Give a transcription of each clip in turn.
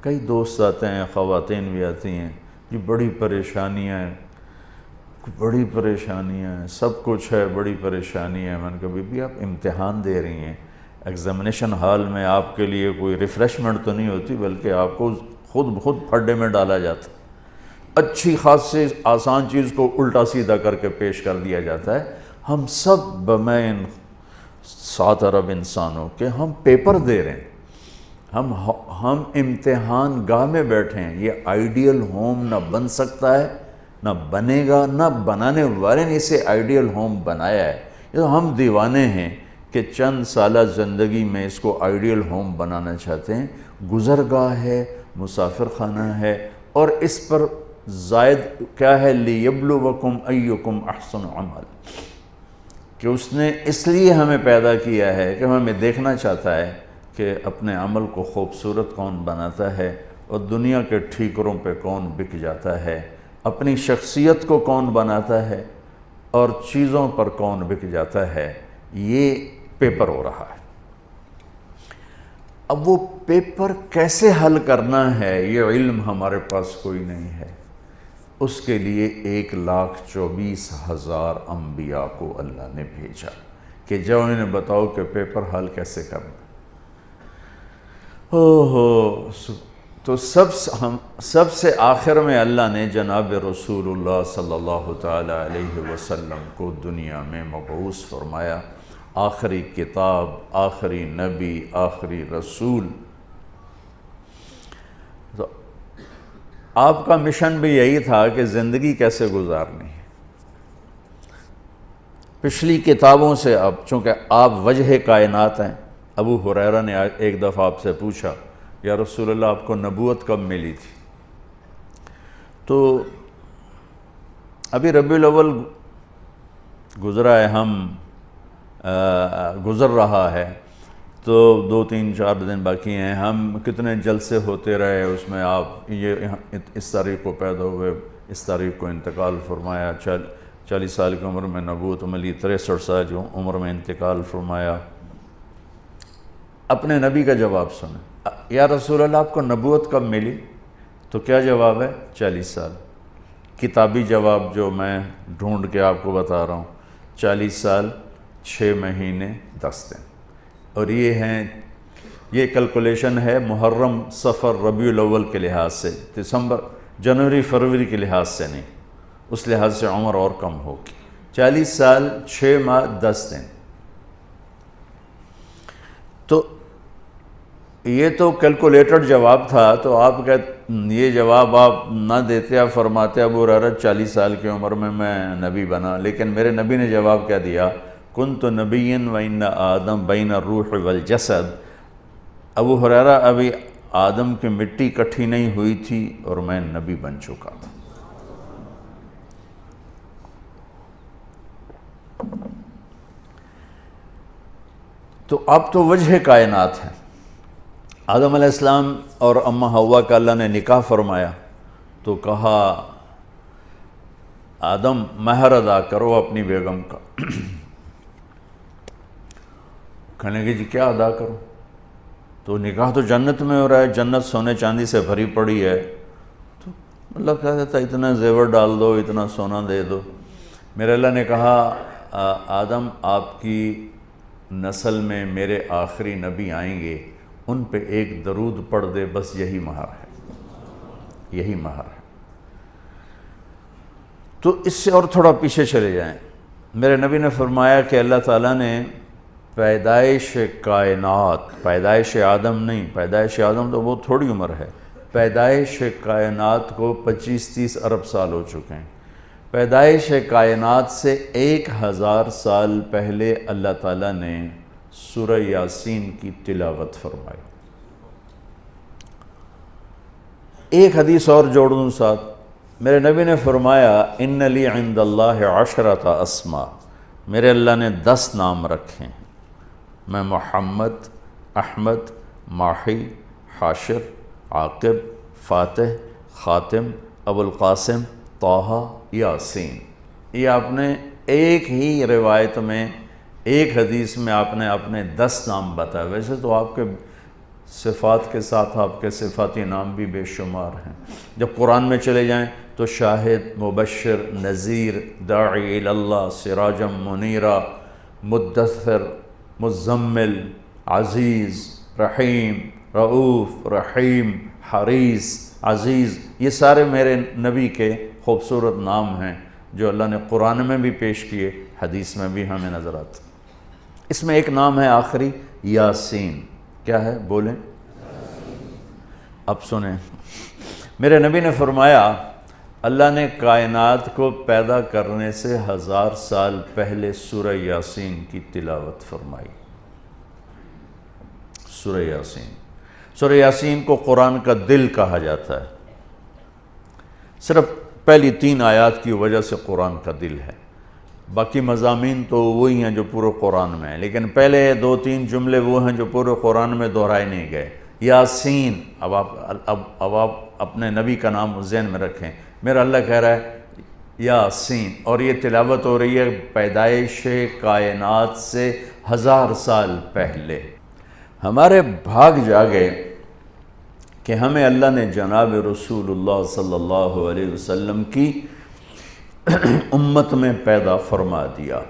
کئی دوست آتے ہیں، خواتین بھی آتی ہیں، جی بڑی پریشانیاں ہیں، سب کچھ ہے، بڑی پریشانی ہے۔ میں نے کہا بی بی آپ امتحان دے رہی ہیں، ایگزامینیشن ہال میں آپ کے لیے کوئی ریفریشمنٹ تو نہیں ہوتی، بلکہ آپ کو خود بخود پھڈے میں ڈالا جاتا ہے، اچھی خاصی آسان چیز کو الٹا سیدھا کر کے پیش کر دیا جاتا ہے۔ ہم سب بمین 7 ارب انسانوں کے ہم پیپر دے رہے ہیں، ہم امتحان گاہ میں بیٹھے ہیں۔ یہ آئیڈیل ہوم نہ بن سکتا ہے، نہ بنے گا، نہ بنانے والے نے اسے آئیڈیل ہوم بنایا ہے۔ یہ تو ہم دیوانے ہیں کہ چند سالہ زندگی میں اس کو آئیڈیل ہوم بنانا چاہتے ہیں۔ گزرگاہ ہے، مسافر خانہ ہے، اور اس پر زائد کیا ہے، لِيَبْلُوَكُمْ أَيُّكُمْ أَحْسَنُ عَمَلًا، کہ اس نے اس لیے ہمیں پیدا کیا ہے کہ ہمیں دیکھنا چاہتا ہے کہ اپنے عمل کو خوبصورت کون بناتا ہے اور دنیا کے ٹھیکروں پہ کون بک جاتا ہے، اپنی شخصیت کو کون بناتا ہے اور چیزوں پر کون بک جاتا ہے۔ یہ پیپر ہو رہا ہے۔ اب وہ پیپر کیسے حل کرنا ہے، یہ علم ہمارے پاس کوئی نہیں ہے۔ اس کے لیے 1,24,000 انبیاء کو اللہ نے بھیجا کہ جاؤ انہیں بتاؤ کہ پیپر حل کیسے کرنا۔ تو سب سے آخر میں اللہ نے جناب رسول اللہ صلی اللہ تعالی علیہ وسلم کو دنیا میں مبعوث فرمایا، آخری کتاب، آخری نبی، آخری رسول۔ تو آپ کا مشن بھی یہی تھا کہ زندگی کیسے گزارنی ہے۔ پچھلی کتابوں سے اب چونکہ آپ وجہ کائنات ہیں، ابو ہریرہ نے ایک دفعہ آپ سے پوچھا یا رسول اللہ آپ کو نبوت کب ملی تھی؟ تو ابھی ربیع الاول گزرا ہے، گزر رہا ہے، تو 2 3 4 دن باقی ہیں۔ ہم کتنے جلسے ہوتے رہے، اس میں آپ یہ اس تاریخ کو پیدا ہوئے، اس تاریخ کو انتقال فرمایا، 40 سال کی عمر میں نبوت ملی، 63 سال کی عمر میں انتقال فرمایا۔ اپنے نبی کا جواب سنیں، یا رسول اللہ آپ کو نبوت کب ملی؟ تو کیا جواب ہے؟ 40 سال۔ کتابی جواب جو میں ڈھونڈ کے آپ کو بتا رہا ہوں، 40 سال 6 مہینے 10 دن۔ اور یہ کیلکولیشن ہے محرم، صفر، ربیع الاول کے لحاظ سے، دسمبر، جنوری، فروری کے لحاظ سے نہیں، اس لحاظ سے عمر اور کم ہوگی۔ 40 سال 6 ماہ 10 دن۔ تو یہ تو کیلکولیٹڈ جواب تھا، تو آپ یہ جواب آپ نہ دیتے، آپ فرماتے ابو ہریرہ 40 سال کی عمر میں نبی بنا، لیکن میرے نبی نے جواب کیا دیا؟ کنت نبیا وان آدم بین الروح والجسد۔ ابو ہریرہ ابھی آدم کی مٹی اکٹھی نہیں ہوئی تھی اور میں نبی بن چکا تھا۔ تو اب تو وجہ کائنات ہے۔ آدم علیہ السلام اور اماں حوا کا اللہ نے نکاح فرمایا، تو کہا آدم مہر ادا کرو اپنی بیگم کا۔ کہنے کہ جی کیا ادا کرو؟ تو نکاح تو جنت میں ہو رہا ہے، جنت سونے چاندی سے بھری پڑی ہے، تو اللہ کہہ دیتا اتنا زیور ڈال دو، اتنا سونا دے دو۔ میرے اللہ نے کہا آدم آپ کی نسل میں میرے آخری نبی آئیں گے، ان پہ ایک درود پڑھ دے، بس یہی مہر ہے، یہی مہر ہے۔ تو اس سے اور تھوڑا پیچھے چلے جائیں، میرے نبی نے فرمایا کہ اللہ تعالیٰ نے پیدائش کائنات، پیدائش آدم نہیں، پیدائش آدم تو بہت تھوڑی عمر ہے، پیدائش کائنات کو 25-30 ارب سال ہو چکے ہیں۔ پیدائش کائنات سے 1000 سال پہلے اللہ تعالیٰ نے سورہ یاسین کی تلاوت فرمائی۔ ایک حدیث اور جوڑ دوں ساتھ، میرے نبی نے فرمایا ان لی عند اللہ 10 اسماء، میرے اللہ نے 10 نام رکھے ہیں، میں محمد، احمد، ماحی، حاشر، عاقب، فاتح، خاتم، ابو القاسم، طٰہٰ، یاسین۔ یہ آپ نے ایک ہی روایت میں، ایک حدیث میں آپ نے اپنے 10 نام بتائے۔ ویسے تو آپ کے صفات کے ساتھ آپ کے صفاتی نام بھی بے شمار ہیں۔ جب قرآن میں چلے جائیں تو شاہد، مبشر، نذیر، داعی اللہ، سراجا منیرا، مدثر، مزمل، عزیز، رحیم، رؤوف، رحیم، حریص، عزیز، یہ سارے میرے نبی کے خوبصورت نام ہیں جو اللہ نے قرآن میں بھی پیش کیے، حدیث میں بھی ہمیں نظر آتے۔ اس میں ایک نام ہے آخری، یاسین۔ کیا ہے؟ بولیں۔ اب سنیں، میرے نبی نے فرمایا اللہ نے کائنات کو پیدا کرنے سے 1000 سال پہلے سورہ یاسین کی تلاوت فرمائی۔ سورہ یاسین، سورہ یاسین کو قرآن کا دل کہا جاتا ہے، صرف پہلی 3 آیات کی وجہ سے قرآن کا دل ہے، باقی مضامین تو وہی ہیں جو پورے قرآن میں ہیں، لیکن پہلے 2-3 جملے وہ ہیں جو پورے قرآن میں دہرائے نہیں گئے۔ یاسین، اب آپ اپنے نبی کا نام ذہن میں رکھیں، میرا اللہ کہہ رہا ہے یاسین، اور یہ تلاوت ہو رہی ہے پیدائش کائنات سے 1000 سال پہلے۔ ہمارے بھاگ جاگے کہ ہمیں اللہ نے جناب رسول اللہ صلی اللہ علیہ وسلم کی امت میں پیدا فرما دیا،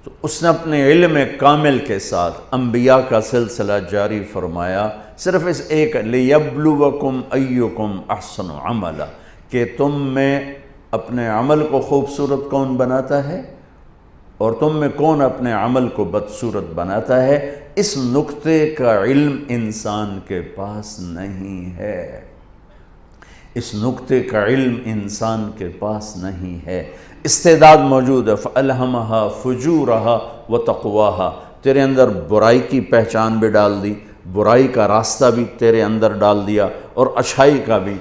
تو اس نے اپنے علم کامل کے ساتھ انبیاء کا سلسلہ جاری فرمایا، صرف اس ایک لِيَبْلُوَكُمْ أَيُّكُمْ أَحْسَنُ عَمَلًا، کہ تم میں اپنے عمل کو خوبصورت کون بناتا ہے اور تم میں کون اپنے عمل کو بدصورت بناتا ہے۔ اس نقطے کا علم انسان کے پاس نہیں ہے، اس نقطے کا علم انسان کے پاس نہیں ہے۔ استعداد موجود ہے، فَأَلْهَمَهَا فُجُورَهَا وَتَقْوَاهَا، تیرے اندر برائی کی پہچان بھی ڈال دی، برائی کا راستہ بھی تیرے اندر ڈال دیا، اور اچھائی کا بھی۔